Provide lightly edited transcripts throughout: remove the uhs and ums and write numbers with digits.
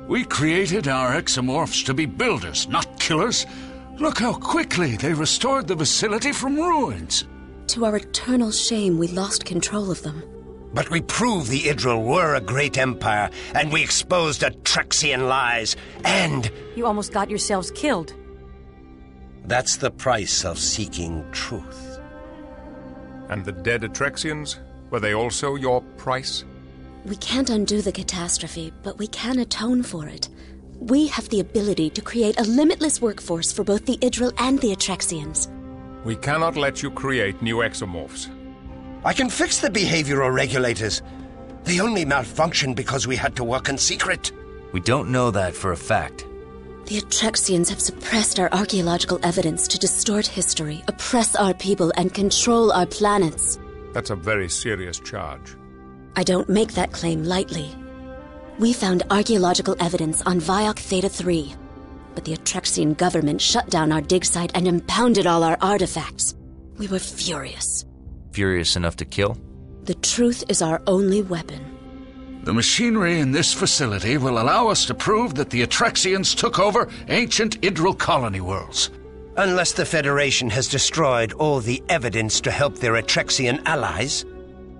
We created our exomorphs to be builders, not killers. Look how quickly they restored the facility from ruins. To our eternal shame, we lost control of them. But we proved the Idril were a great empire, and we exposed Atrexian lies, and... You almost got yourselves killed. That's the price of seeking truth. And the dead Atrexians? Were they also your price? We can't undo the catastrophe, but we can atone for it. We have the ability to create a limitless workforce for both the Idril and the Atrexians. We cannot let you create new exomorphs. I can fix the behavioral regulators. They only malfunctioned because we had to work in secret. We don't know that for a fact. The Atrexians have suppressed our archaeological evidence to distort history, oppress our people, and control our planets. That's a very serious charge. I don't make that claim lightly. We found archaeological evidence on Viok Theta 3, but the Atrexian government shut down our dig site and impounded all our artifacts. We were furious. Furious enough to kill? The truth is our only weapon. The machinery in this facility will allow us to prove that the Atrexians took over ancient Idril colony worlds. Unless the Federation has destroyed all the evidence to help their Atrexian allies.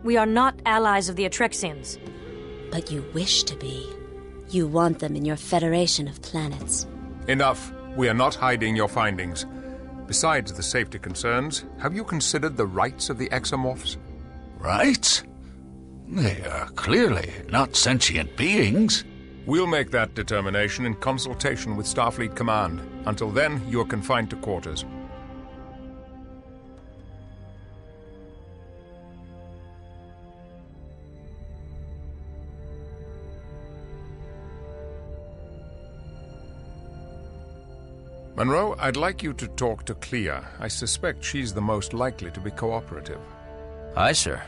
We are not allies of the Atrexians. But you wish to be. You want them in your Federation of planets. Enough. We are not hiding your findings. Besides the safety concerns, have you considered the rights of the exomorphs? Rights? They are clearly not sentient beings. We'll make that determination in consultation with Starfleet Command. Until then, you are confined to quarters. Monroe, I'd like you to talk to Clea. I suspect she's the most likely to be cooperative. Aye, sir.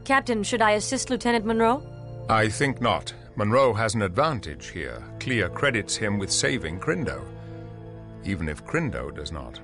Captain, should I assist Lieutenant Monroe? I think not. Monroe has an advantage here. Clea credits him with saving Crindo, even if Crindo does not.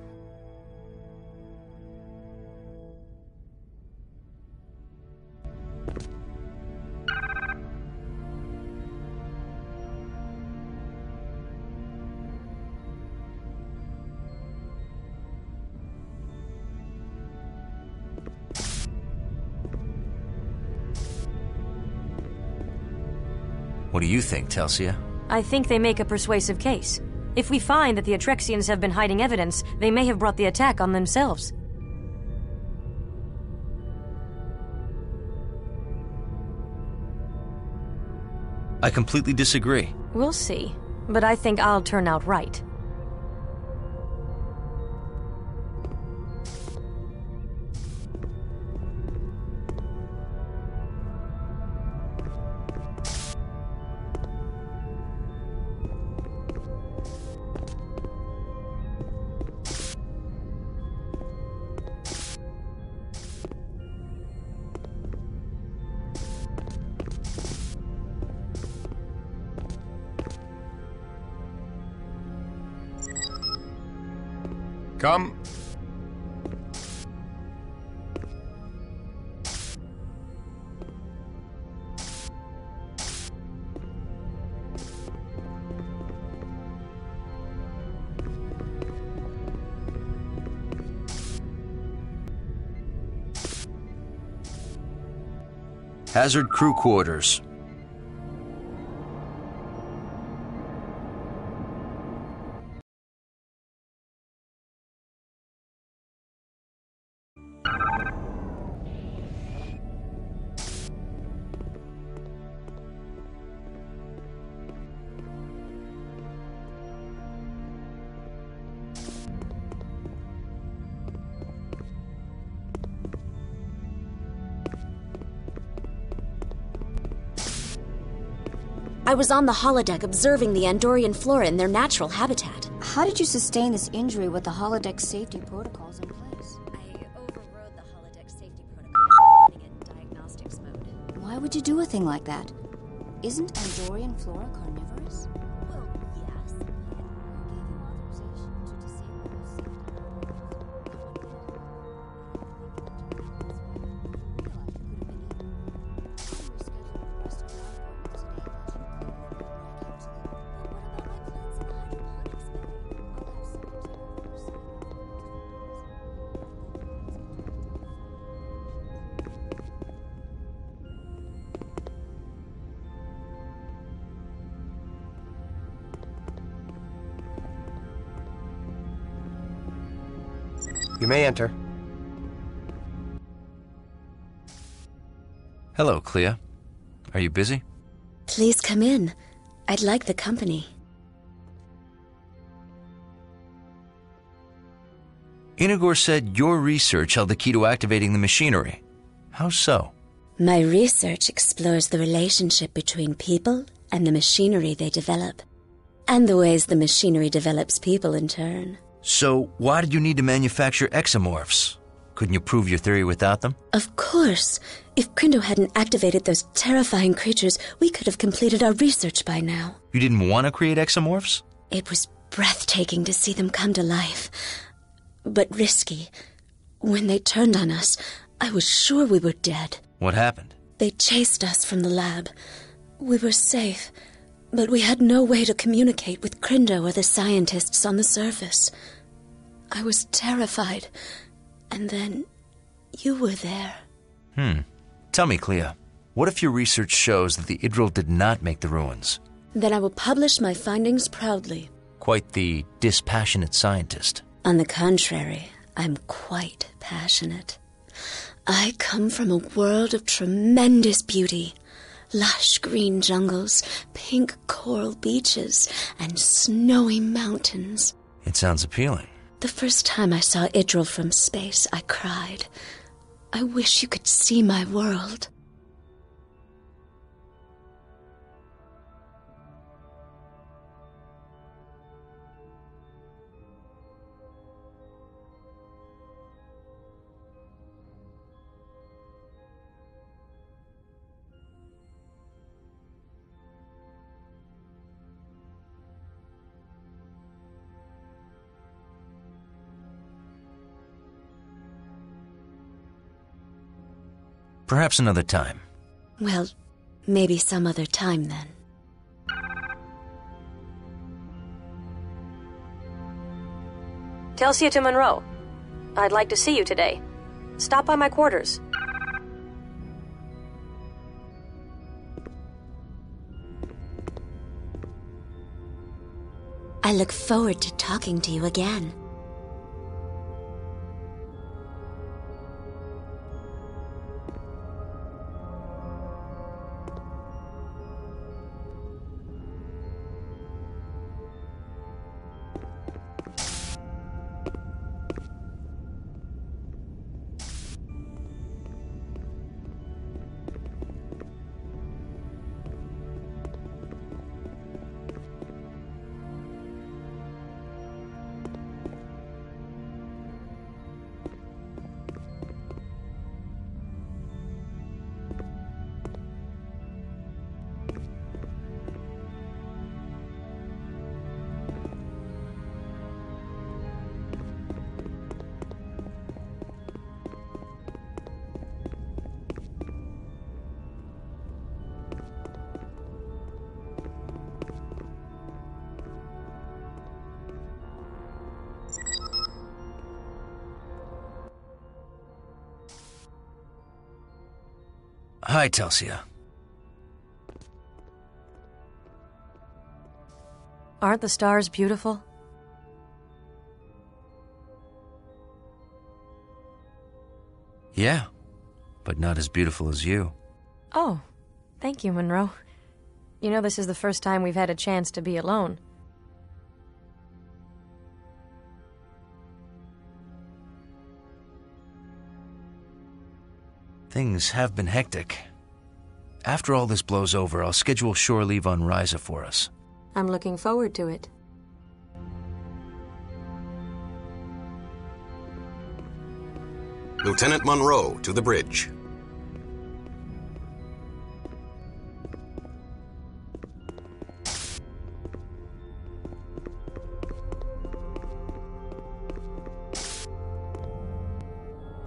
What do you think, Telsia? I think they make a persuasive case. If we find that the Atrexians have been hiding evidence, they may have brought the attack on themselves. I completely disagree. We'll see, but I think I'll turn out right. Come. Hazard crew quarters. I was on the holodeck observing the Andorian flora in their natural habitat. How did you sustain this injury with the holodeck safety protocols in place? I overrode the holodeck safety protocol, putting it in diagnostics mode. Why would you do a thing like that? Isn't Andorian flora carnivorous? Well, yes. Who gave you authorization to disable those safety protocols? You may enter. Hello, Clea. Are you busy? Please come in. I'd like the company. Inagor said your research held the key to activating the machinery. How so? My research explores the relationship between people and the machinery they develop, and the ways the machinery develops people in turn. So, why did you need to manufacture exomorphs? Couldn't you prove your theory without them? Of course. If Crindo hadn't activated those terrifying creatures, we could have completed our research by now. You didn't want to create exomorphs? It was breathtaking to see them come to life, but risky. When they turned on us, I was sure we were dead. What happened? They chased us from the lab. We were safe, but we had no way to communicate with Crindo or the scientists on the surface. I was terrified, and then you were there. Tell me, Clea, what if your research shows that the Idril did not make the ruins? Then I will publish my findings proudly. Quite the dispassionate scientist. On the contrary, I'm quite passionate. I come from a world of tremendous beauty. Lush green jungles, pink coral beaches, and snowy mountains. It sounds appealing. The first time I saw Idril from space, I cried. I wish you could see my world. Perhaps another time. Well, maybe some other time then. Telsia to Monroe. I'd like to see you today. Stop by my quarters. I look forward to talking to you again. Hi, Telsia. Aren't the stars beautiful? Yeah, but not as beautiful as you. Oh, thank you, Monroe. You know, this is the first time we've had a chance to be alone. Things have been hectic. After all this blows over, I'll schedule shore leave on Ryza for us. I'm looking forward to it. Lieutenant Monroe to the bridge.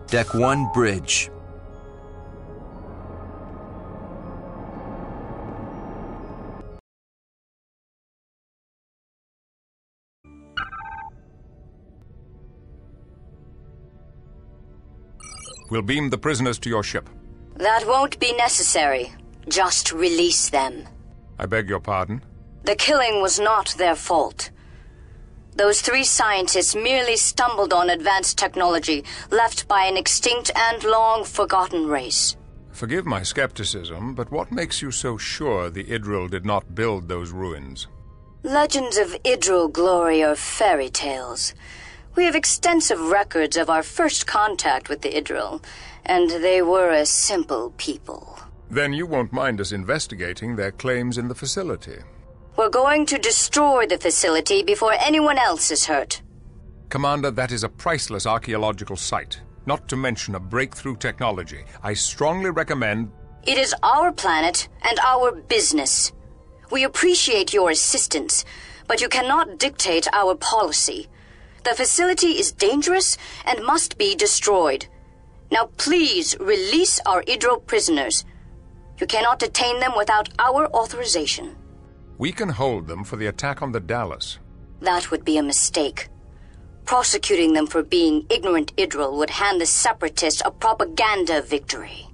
Deck 1, bridge. We'll beam the prisoners to your ship. That won't be necessary. Just release them. I beg your pardon? The killing was not their fault. Those 3 scientists merely stumbled on advanced technology left by an extinct and long-forgotten race. Forgive my skepticism, but what makes you so sure the Idril did not build those ruins? Legends of Idril glory are fairy tales. We have extensive records of our first contact with the Idril, and they were a simple people. Then you won't mind us investigating their claims in the facility. We're going to destroy the facility before anyone else is hurt. Commander, that is a priceless archaeological site, not to mention a breakthrough technology. I strongly recommend... It is our planet and our business. We appreciate your assistance, but you cannot dictate our policy. The facility is dangerous and must be destroyed. Now please release our Idril prisoners. You cannot detain them without our authorization. We can hold them for the attack on the Dallas. That would be a mistake. Prosecuting them for being ignorant Idril would hand the Separatists a propaganda victory.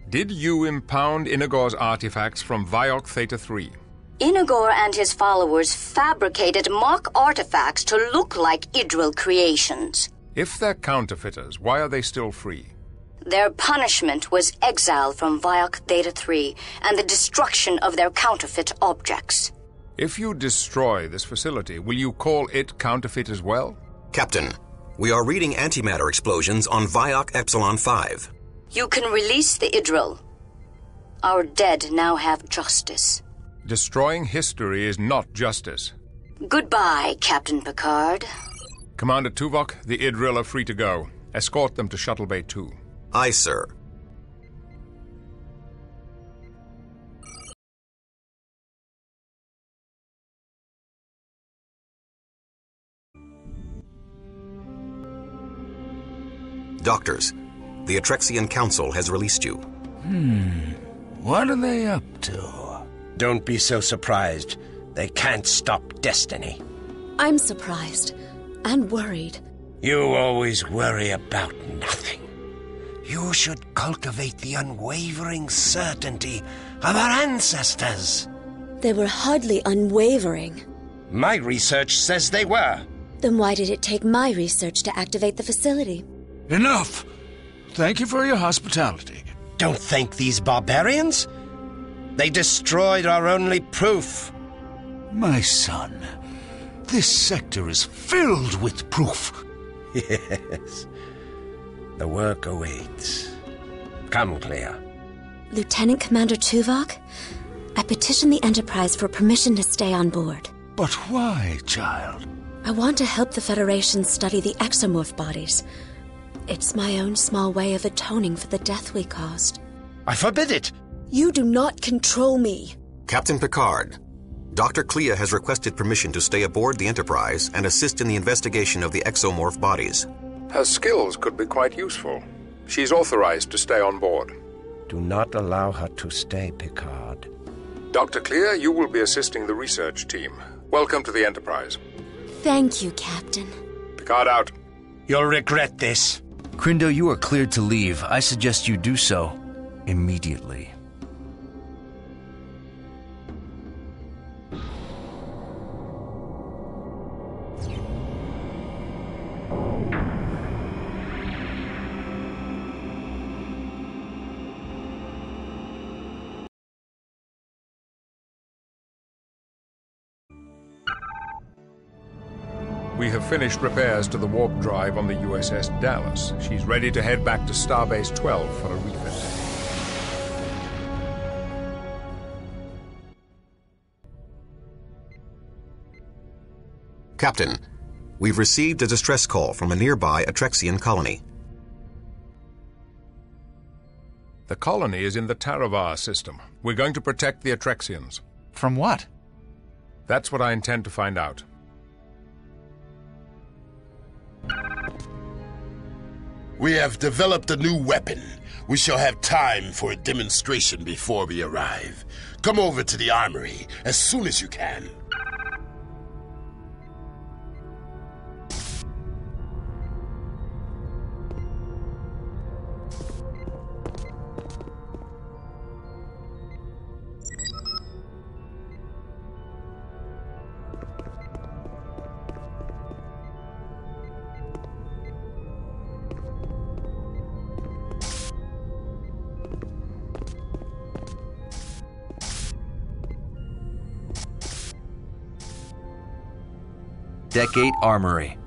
Did you impound Inagor's artifacts from Viok Theta 3? Inagor and his followers fabricated mock artifacts to look like Idril creations. If they're counterfeiters, why are they still free? Their punishment was exile from Viok Theta 3 and the destruction of their counterfeit objects. If you destroy this facility, will you call it counterfeit as well? Captain, we are reading antimatter explosions on Viok Epsilon 5. You can release the Idril. Our dead now have justice. Destroying history is not justice. Goodbye, Captain Picard. Commander Tuvok, the Idril are free to go. Escort them to Shuttle Bay 2. Aye, sir. Doctors, the Atrexian Council has released you. What are they up to? Don't be so surprised. They can't stop destiny. I'm surprised and worried. You always worry about nothing. You should cultivate the unwavering certainty of our ancestors. They were hardly unwavering. My research says they were. Then why did it take my research to activate the facility? Enough! Thank you for your hospitality. Don't thank these barbarians. They destroyed our only proof. My son, this sector is filled with proof. Yes. The work awaits. Come, Clea. Lieutenant Commander Tuvok, I petitioned the Enterprise for permission to stay on board. But why, child? I want to help the Federation study the exomorph bodies. It's my own small way of atoning for the death we caused. I forbid it! You do not control me. Captain Picard, Dr. Clea has requested permission to stay aboard the Enterprise and assist in the investigation of the exomorph bodies. Her skills could be quite useful. She's authorized to stay on board. Do not allow her to stay, Picard. Dr. Clea, you will be assisting the research team. Welcome to the Enterprise. Thank you, Captain. Picard out. You'll regret this. Crindo, you are cleared to leave. I suggest you do so immediately. We have finished repairs to the warp drive on the USS Dallas. She's ready to head back to Starbase 12 for a refit. Captain, we've received a distress call from a nearby Atrexian colony. The colony is in the Taravar system. We're going to protect the Atrexians. From what? That's what I intend to find out. We have developed a new weapon. We shall have time for a demonstration before we arrive. Come over to the armory as soon as you can. Deck 8 Armory.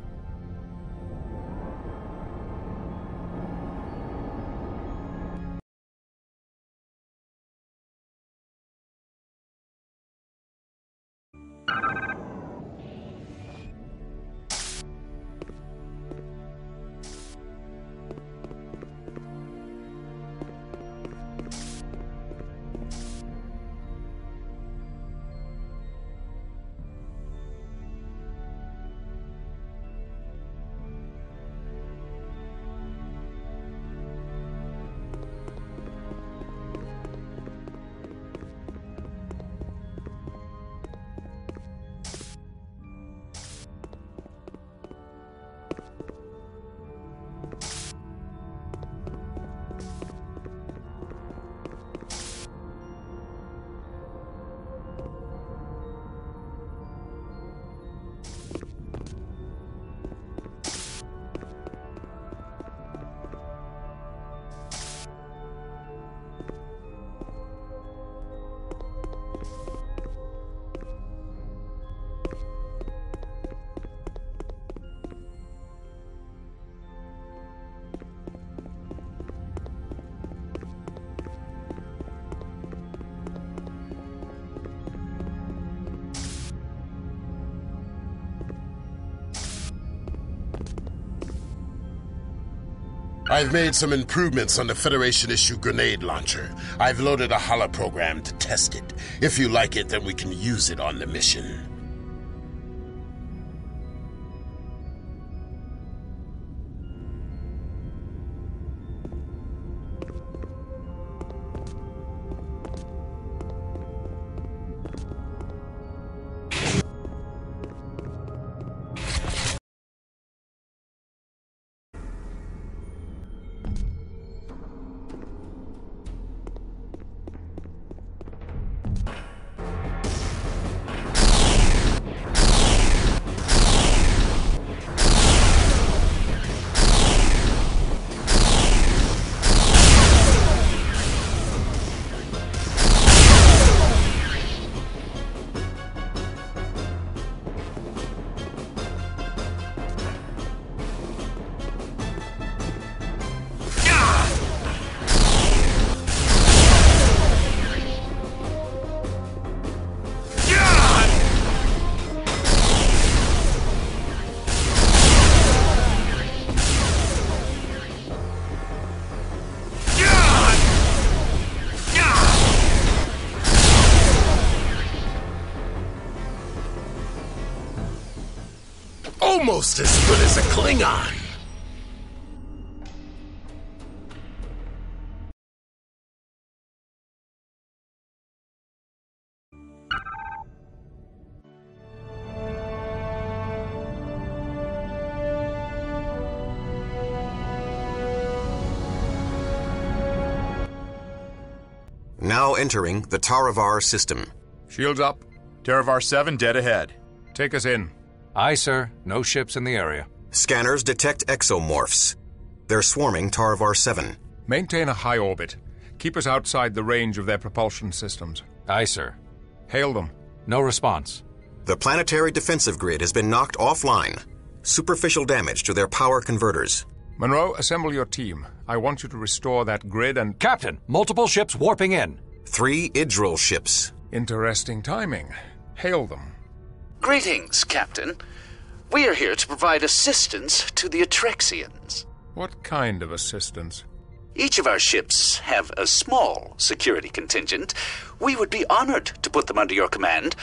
I've made some improvements on the Federation-issue grenade launcher. I've loaded a holo program to test it. If you like it, then we can use it on the mission. Almost as good as a Klingon. Now entering the Taravar system. Shields up. Taravar 7 dead ahead. Take us in. Aye, sir. No ships in the area. Scanners detect exomorphs. They're swarming Taravar 7. Maintain a high orbit. Keep us outside the range of their propulsion systems. Aye, sir. Hail them. No response. The planetary defensive grid has been knocked offline. Superficial damage to their power converters. Monroe, assemble your team. I want you to restore that grid and... Captain, multiple ships warping in. 3 Idril ships. Interesting timing. Hail them. Greetings, Captain. We are here to provide assistance to the Atrexians. What kind of assistance? Each of our ships have a small security contingent. We would be honored to put them under your command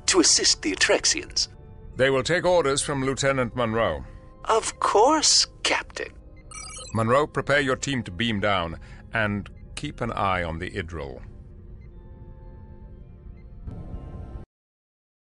to assist the Atrexians. They will take orders from Lieutenant Monroe. Of course, Captain. Monroe, prepare your team to beam down, and keep an eye on the Idril.